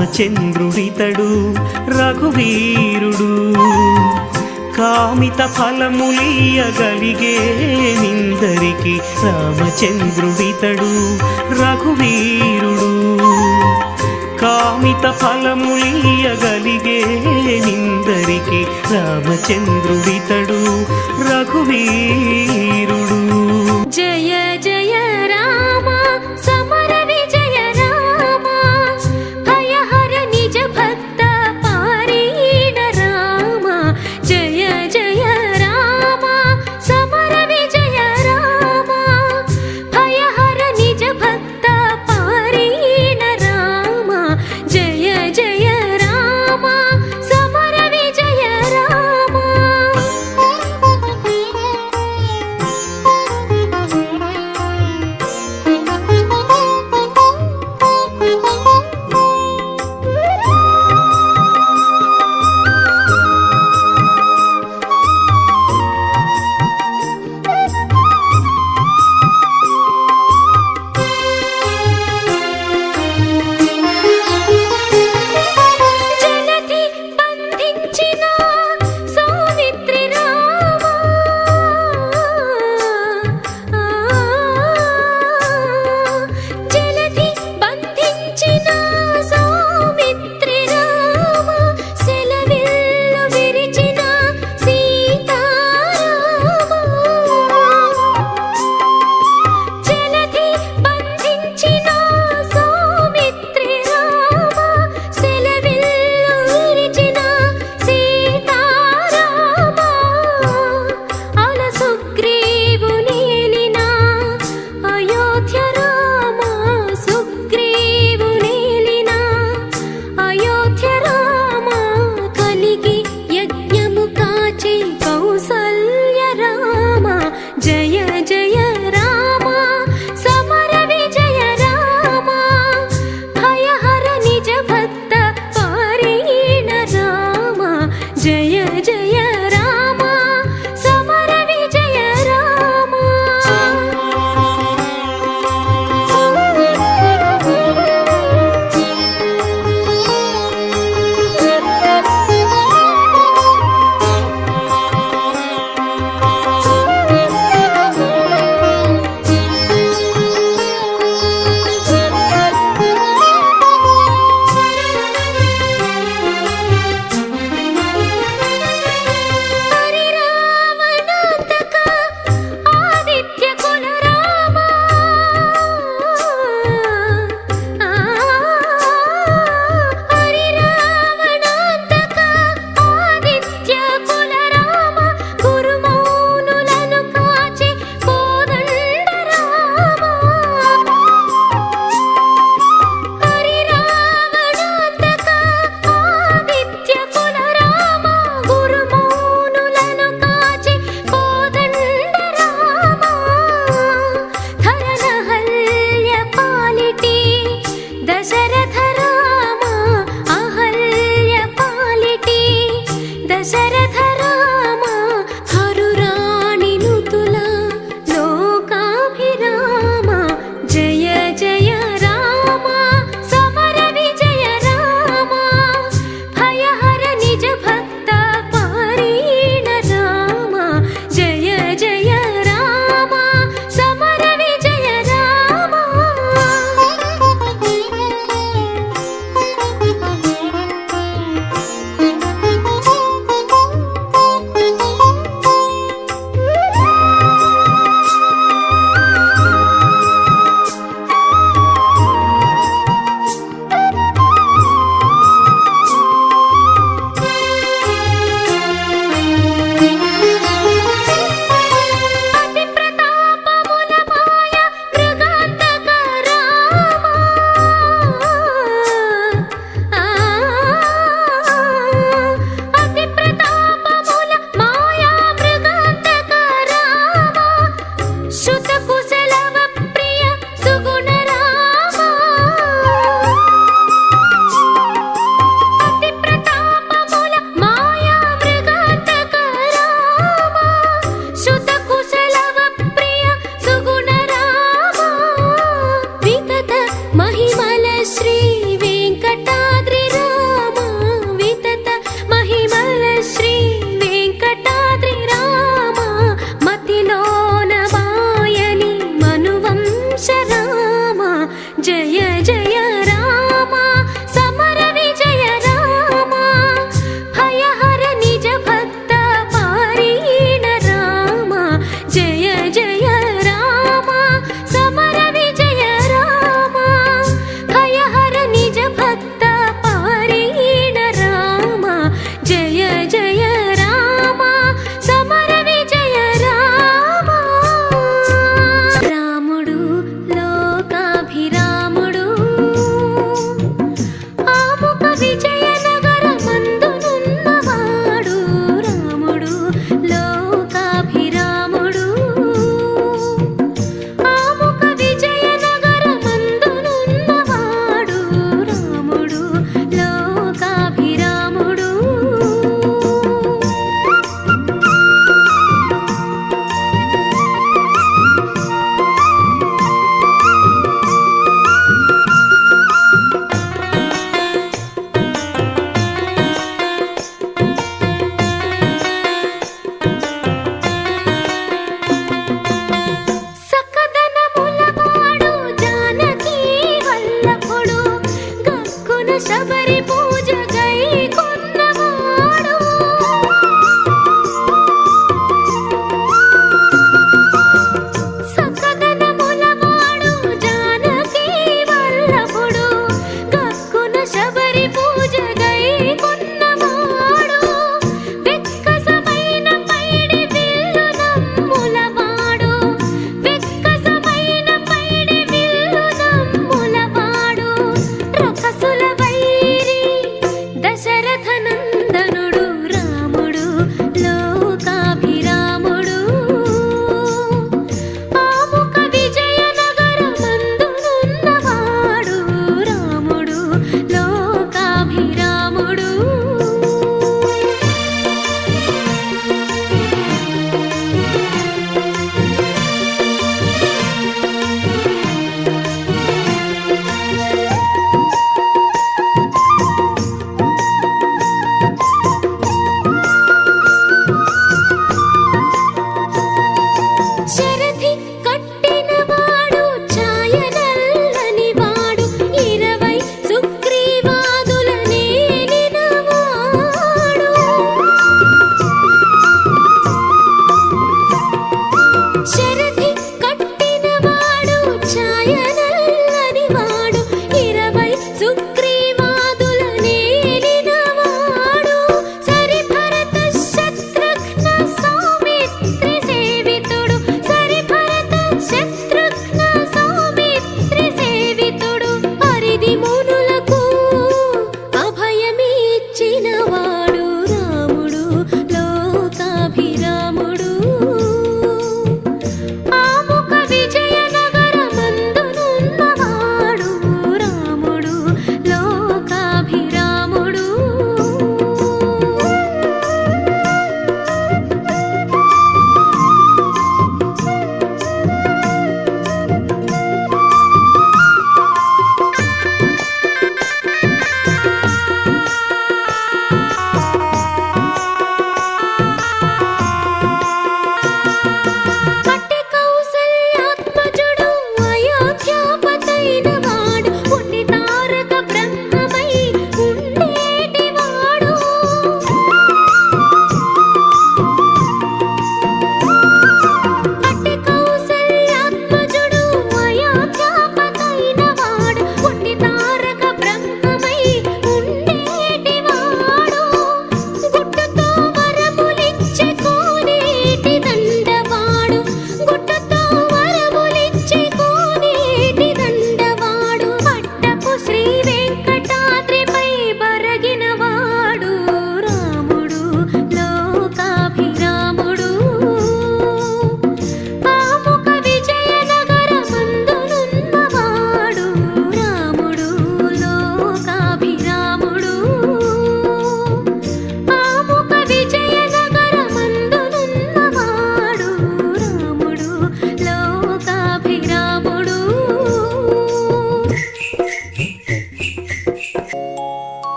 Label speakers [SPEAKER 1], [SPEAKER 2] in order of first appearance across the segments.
[SPEAKER 1] రామచంద్రుడితడు రఘువీరుడు కామిత ఫలములియగలిగే నిందరికి రామచంద్రుడితడు రఘువీరుడు కామిత ఫలములియగలిగే నిందరికి రామచంద్రుడితడు రఘువీరుడు.
[SPEAKER 2] జయ జయ రామ సమర విజయ రామ భయహర నిజ భక్త పారీణ రామ. జయ జయ రామ సమర విజయ రామ భయహర నిజ భక్త పారీణ రామ. జయ జయ రామ సమర విజయ రామ.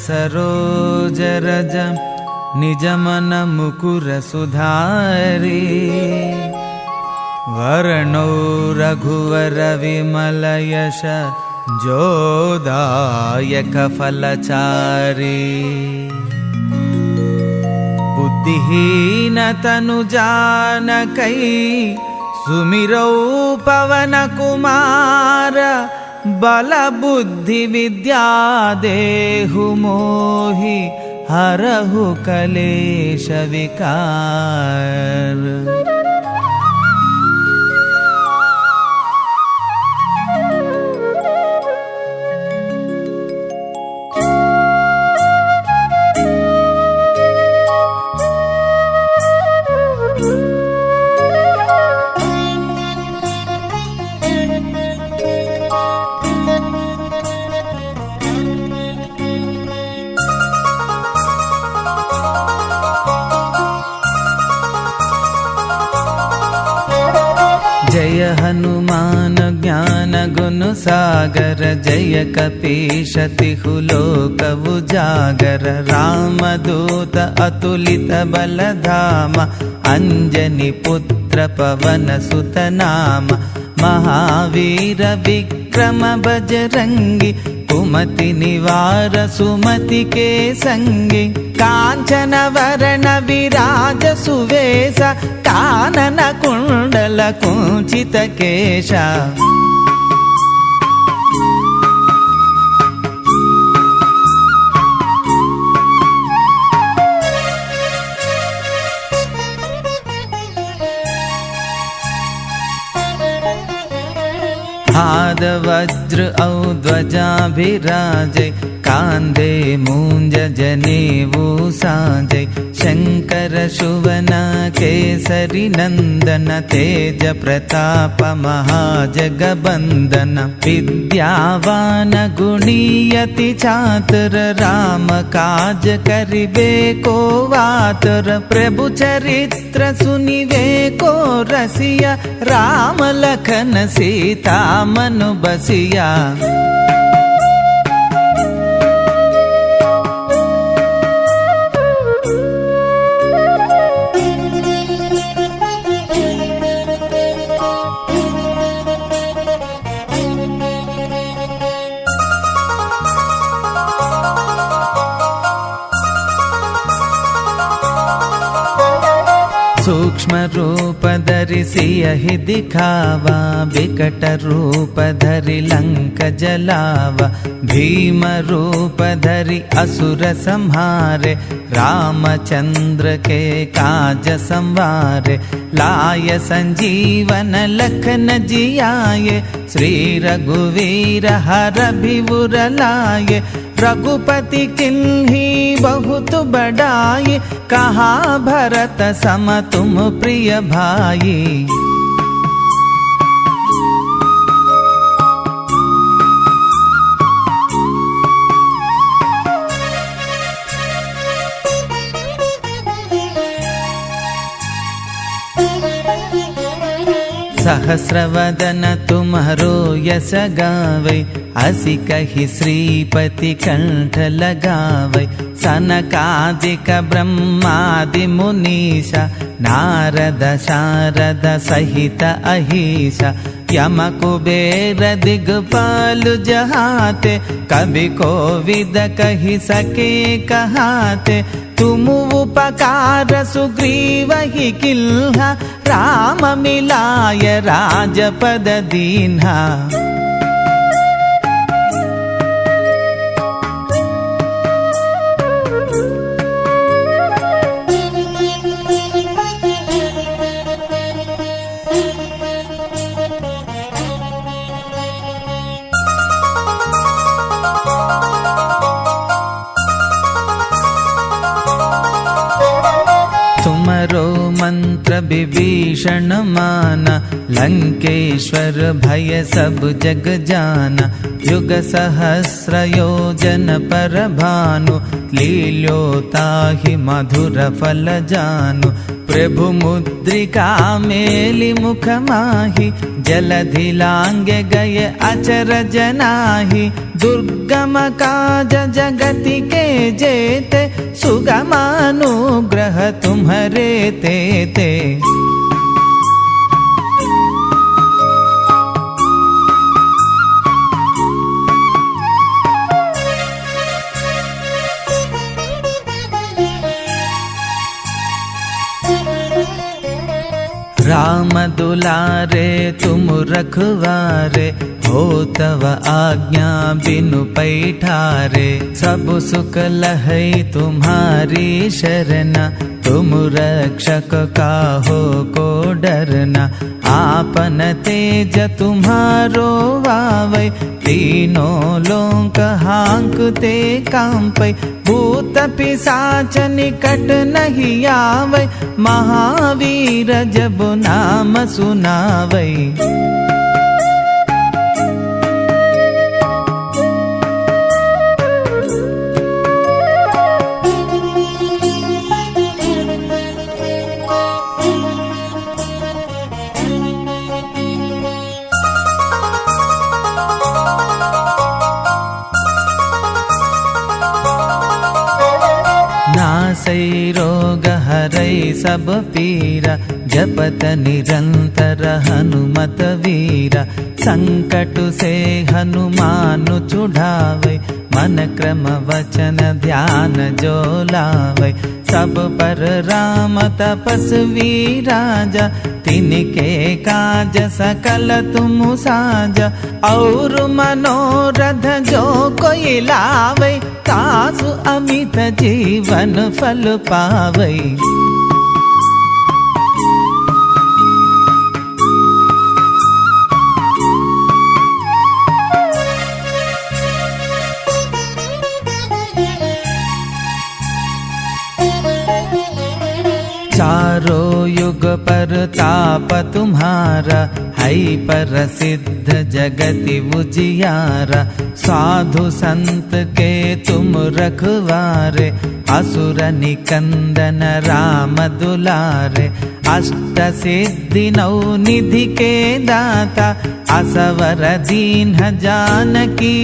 [SPEAKER 3] सरोजरज निजमन मुकुर सुधारी वर्णो रघुवर विमल यश जोदायक फलचारी बुद्धिहीन तनु जानकै सुमिरौ पवन कुमार बल बुद्धि विद्या देहु मोहि हरहु कलेश विकार। जय हनुमान ज्ञान गुण सागर जय कपीश तिहु लोक उजागर रामदूत अतुलित बल धाम अंजनी पुत्र पवन सुत नाम महावीर विक्रम बजरंगी कुमति निवार सुमति के संगी कांचन वरण विराज सुवेश कानन कुंडल कुंचित केशा। हाद वज्र औ ध्वजाभिराजै कांधे मूंज जनेऊ साजै शंकर शुवन केसरी नंदन तेज प्रताप महाजगबंदन विद्यावान गुणीयति चातुर राम काज करिबे को वातुर प्रभु चरित्र सुनिबे को रसिया राम लखन सीता मनु बसिया। सूक्ष्म रूप धरि सियहि दिखावा विकट रूप धरि लंक जलावा भीम रूप धरि असुर संहारे रामचंद्र के काज संवारे लाय संजीवन लखन जियाये श्री रघुवीर हर भिवुर लाये रघुपति किन्ही बहुत बड़ाई कहा भरत सम तुम प्रिय भाई। सहस्रवदन तुम्हारो यश गावै असी कहि श्रीपति कंठ लगावै सनकादिक ब्रह्मादि मुनीषा नारद शारद सहित अहिषा यम कुबेर दिगपाल जहाते कभी कोविद कहि सके कहाते तुम उपकार सुग्रीव ही किल्हा राम मिलाय राजपद दीन्हा। तुमरो मंत्र विभीषण माना लंकेश्वर भय सब जग जाना युग सहस्र योजन पर भानु लील्योताहि मधुर फल जानु प्रभु मुद्रिका मेलि मुख माहि जलधि लांगे गए अचरज नाही, दुर्गम काज जगति के जेते, सुगमानुग्रह तुम्हारे तेते। राम दुलारे तुम रखवारे, हो तव आज्ञा बिनु पैठारे। सब सुख लहै तुम्हारी शरणा, तुम रक्षक काहो को डरना। आपन तेज तुम्हारो वावै, तीनों लोक हांकते कांपै। भूत पिशाच निकट नहीं आवै, महावीर जब नाम सुनावै। नासै रोग हरै सब पीरा, जपत निरंतर हनुमत वीरा। संकट से हनुमान छुड़ावै, मन क्रम वचन ध्यान जो लावै। सब पर राम तपस्वी राजा, तिनके काज सकल तुम साजा। और मनोरथ जो कोई लावै, तासु अमित जीवन फल पावै। चारों युग पर ताप तुम्हारा, है प्रसिद्ध जगति उजियारा। साधु संत के तुम रखवारे, असुर निकंदन राम दुलारे। अष्ट सिद्धि नौ निधि के दाता, असवर दीन जानकी